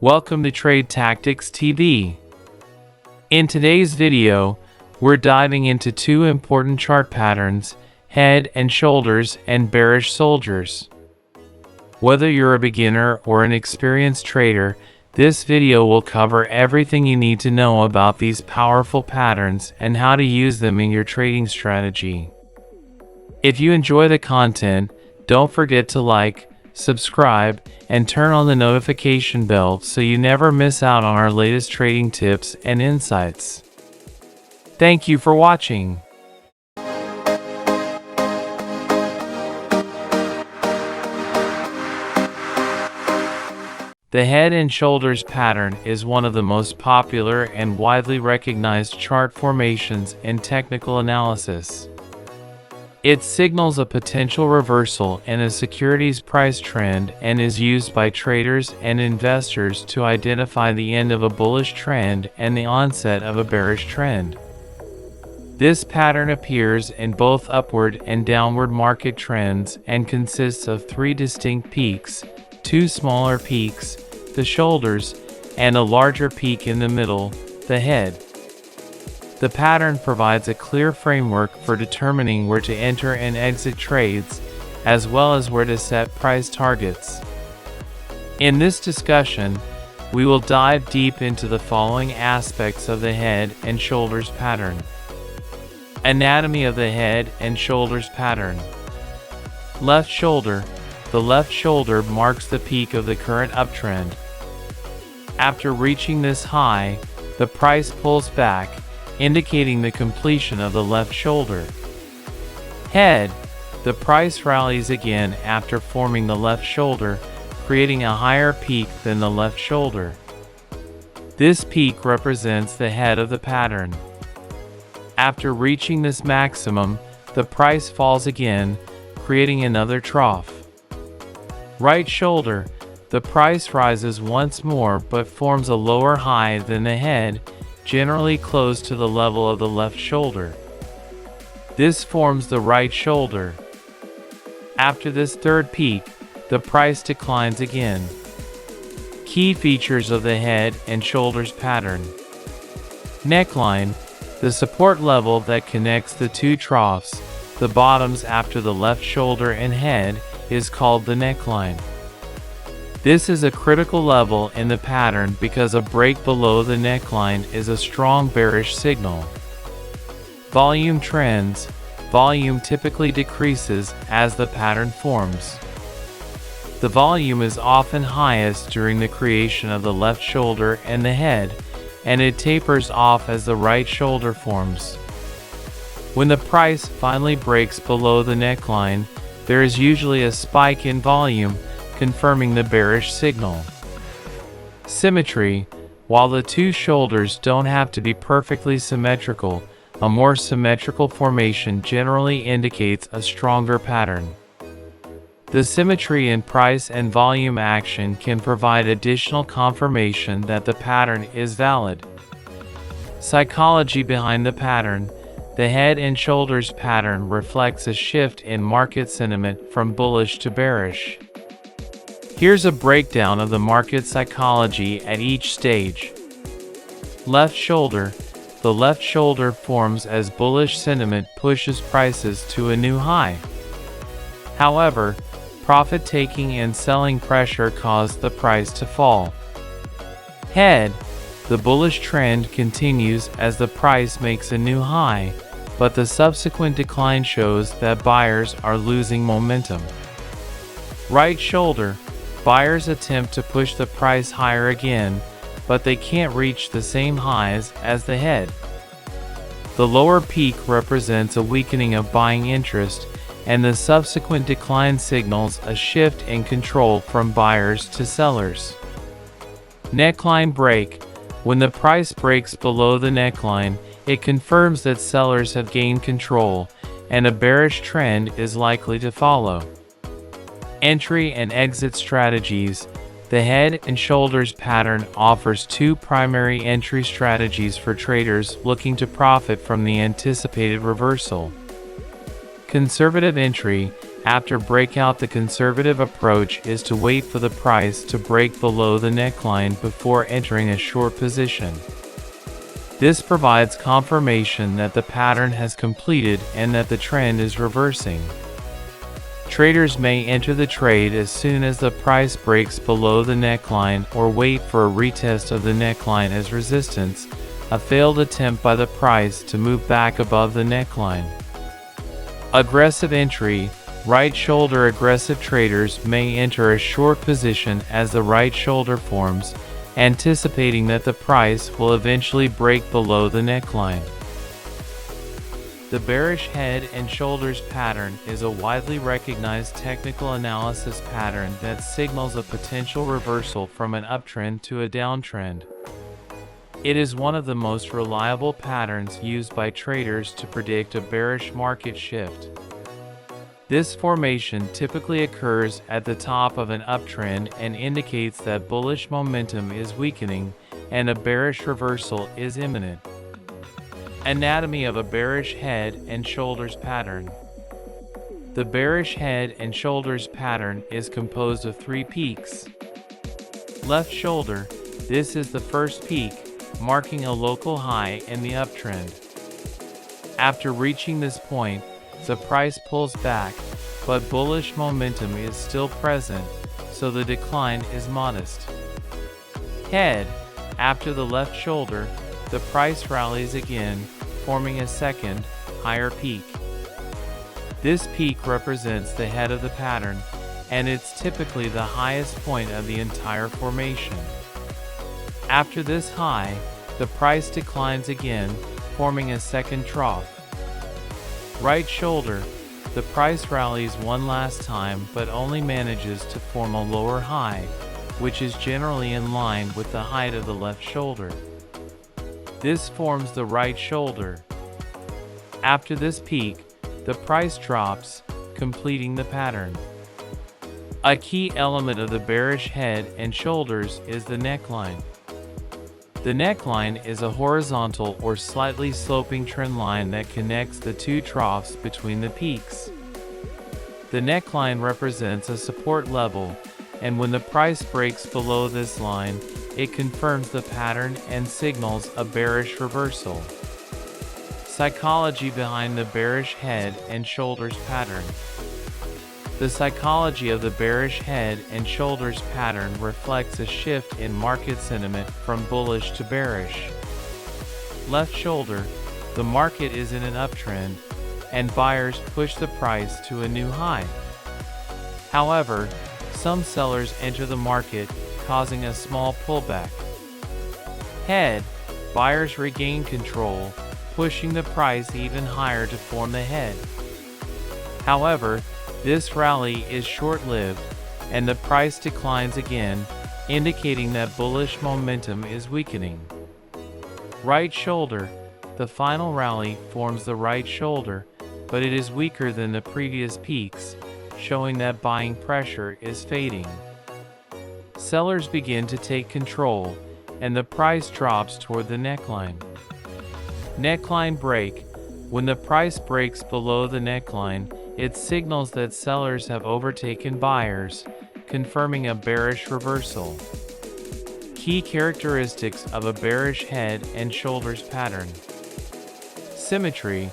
Welcome to Trade Tactics TV. In today's video, we're diving into two important chart patterns, head and shoulders and bearish soldiers. Whether you're a beginner or an experienced trader, this video will cover everything you need to know about these powerful patterns and how to use them in your trading strategy. If you enjoy the content, don't forget to like, subscribe, and turn on the notification bell so you never miss out on our latest trading tips and insights. Thank you for watching. The head and shoulders pattern is one of the most popular and widely recognized chart formations in technical analysis. It signals a potential reversal in a security's price trend and is used by traders and investors to identify the end of a bullish trend and the onset of a bearish trend. This pattern appears in both upward and downward market trends and consists of three distinct peaks, two smaller peaks, the shoulders, and a larger peak in the middle, the head. The pattern provides a clear framework for determining where to enter and exit trades, as well as where to set price targets. In this discussion, we will dive deep into the following aspects of the head and shoulders pattern. Anatomy of the head and shoulders pattern. Left shoulder. The left shoulder marks the peak of the current uptrend. After reaching this high, the price pulls back, indicating the completion of the left shoulder. Head. The price rallies again after forming the left shoulder, creating a higher peak than the left shoulder. This peak represents the head of the pattern. After reaching this maximum, the price falls again, creating another trough. Right shoulder. The price rises once more but forms a lower high than the head, generally close to the level of the left shoulder. This forms the right shoulder. After this third peak, the price declines again. Key features of the head and shoulders pattern. Neckline. The support level that connects the two troughs, the bottoms after the left shoulder and head, is called the neckline. This is a critical level in the pattern because a break below the neckline is a strong bearish signal. Volume trends. Volume typically decreases as the pattern forms. The volume is often highest during the creation of the left shoulder and the head, and it tapers off as the right shoulder forms. When the price finally breaks below the neckline, there is usually a spike in volume, confirming the bearish signal. Symmetry. While the two shoulders don't have to be perfectly symmetrical, a more symmetrical formation generally indicates a stronger pattern. The symmetry in price and volume action can provide additional confirmation that the pattern is valid. Psychology behind the pattern. The head and shoulders pattern reflects a shift in market sentiment from bullish to bearish. Here's a breakdown of the market psychology at each stage. Left shoulder. The left shoulder forms as bullish sentiment pushes prices to a new high. However, profit-taking and selling pressure caused the price to fall. Head. The bullish trend continues as the price makes a new high, but the subsequent decline shows that buyers are losing momentum. Right shoulder. Buyers attempt to push the price higher again, but they can't reach the same highs as the head. The lower peak represents a weakening of buying interest, and the subsequent decline signals a shift in control from buyers to sellers. Neckline break. When the price breaks below the neckline, it confirms that sellers have gained control, and a bearish trend is likely to follow. Entry and exit strategies. The head and shoulders pattern offers two primary entry strategies for traders looking to profit from the anticipated reversal. Conservative entry. After breakout, the conservative approach is to wait for the price to break below the neckline before entering a short position. This provides confirmation that the pattern has completed and that the trend is reversing. Traders may enter the trade as soon as the price breaks below the neckline or wait for a retest of the neckline as resistance, a failed attempt by the price to move back above the neckline. Aggressive entry. Right shoulder. Aggressive traders may enter a short position as the right shoulder forms, anticipating that the price will eventually break below the neckline. The bearish head and shoulders pattern is a widely recognized technical analysis pattern that signals a potential reversal from an uptrend to a downtrend. It is one of the most reliable patterns used by traders to predict a bearish market shift. This formation typically occurs at the top of an uptrend and indicates that bullish momentum is weakening and a bearish reversal is imminent. Anatomy of a bearish head and shoulders pattern. The bearish head and shoulders pattern is composed of 3 peaks. Left shoulder. This is the first peak, marking a local high in the uptrend. After reaching this point, the price pulls back, but bullish momentum is still present, so the decline is modest. Head. After the left shoulder, the price rallies again, forming a second, higher peak. This peak represents the head of the pattern, and it's typically the highest point of the entire formation. After this high, the price declines again, forming a second trough. Right shoulder. The price rallies one last time but only manages to form a lower high, which is generally in line with the height of the left shoulder. This forms the right shoulder. After this peak, the price drops, completing the pattern. A key element of the bearish head and shoulders is the neckline. The neckline is a horizontal or slightly sloping trend line that connects the 2 troughs between the peaks. The neckline represents a support level, and when the price breaks below this line, it confirms the pattern and signals a bearish reversal. Psychology behind the bearish head and shoulders pattern. The psychology of the bearish head and shoulders pattern reflects a shift in market sentiment from bullish to bearish. Left shoulder. The market is in an uptrend, and buyers push the price to a new high. However, some sellers enter the market, causing a small pullback. Head. Buyers regain control, pushing the price even higher to form the head. However, this rally is short-lived, and the price declines again, indicating that bullish momentum is weakening. Right shoulder. The final rally forms the right shoulder, but it is weaker than the previous peaks, showing that buying pressure is fading. Sellers begin to take control, and the price drops toward the neckline. Neckline break. When the price breaks below the neckline, it signals that sellers have overtaken buyers, confirming a bearish reversal. Key characteristics of a bearish head and shoulders pattern. Symmetry.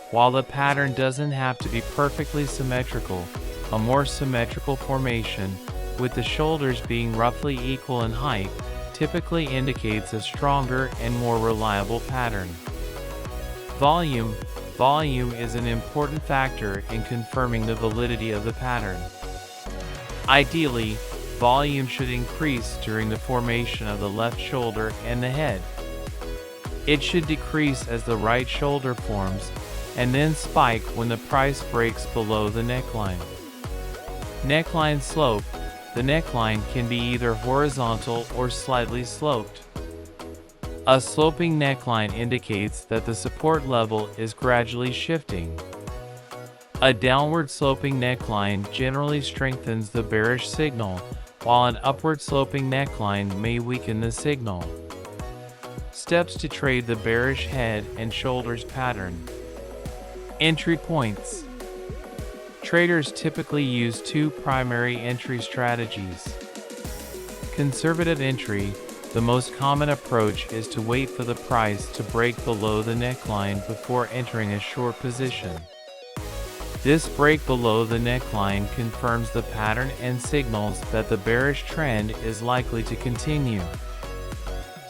While the pattern doesn't have to be perfectly symmetrical, a more symmetrical formation, with the shoulders being roughly equal in height, typically indicates a stronger and more reliable pattern. Volume. Volume is an important factor in confirming the validity of the pattern. Ideally, volume should increase during the formation of the left shoulder and the head. It should decrease as the right shoulder forms, and then spike when the price breaks below the neckline. Neckline slope. The neckline can be either horizontal or slightly sloped. A sloping neckline indicates that the support level is gradually shifting. A downward sloping neckline generally strengthens the bearish signal, while an upward sloping neckline may weaken the signal. Steps to trade the bearish head and shoulders pattern. Entry points. Traders typically use two primary entry strategies. Conservative entry. The most common approach is to wait for the price to break below the neckline before entering a short position. This break below the neckline confirms the pattern and signals that the bearish trend is likely to continue.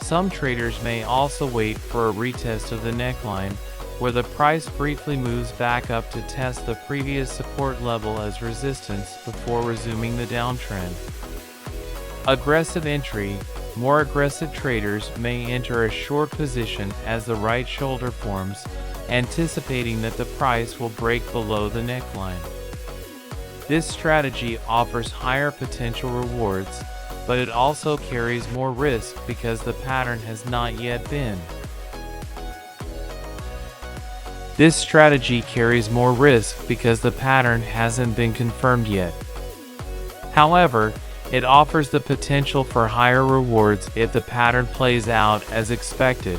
Some traders may also wait for a retest of the neckline, where the price briefly moves back up to test the previous support level as resistance before resuming the downtrend. Aggressive entry. More aggressive traders may enter a short position as the right shoulder forms, anticipating that the price will break below the neckline. This strategy offers higher potential rewards, but it also carries more risk because the pattern has not yet been. This strategy carries more risk because the pattern hasn't been confirmed yet. However, it offers the potential for higher rewards if the pattern plays out as expected.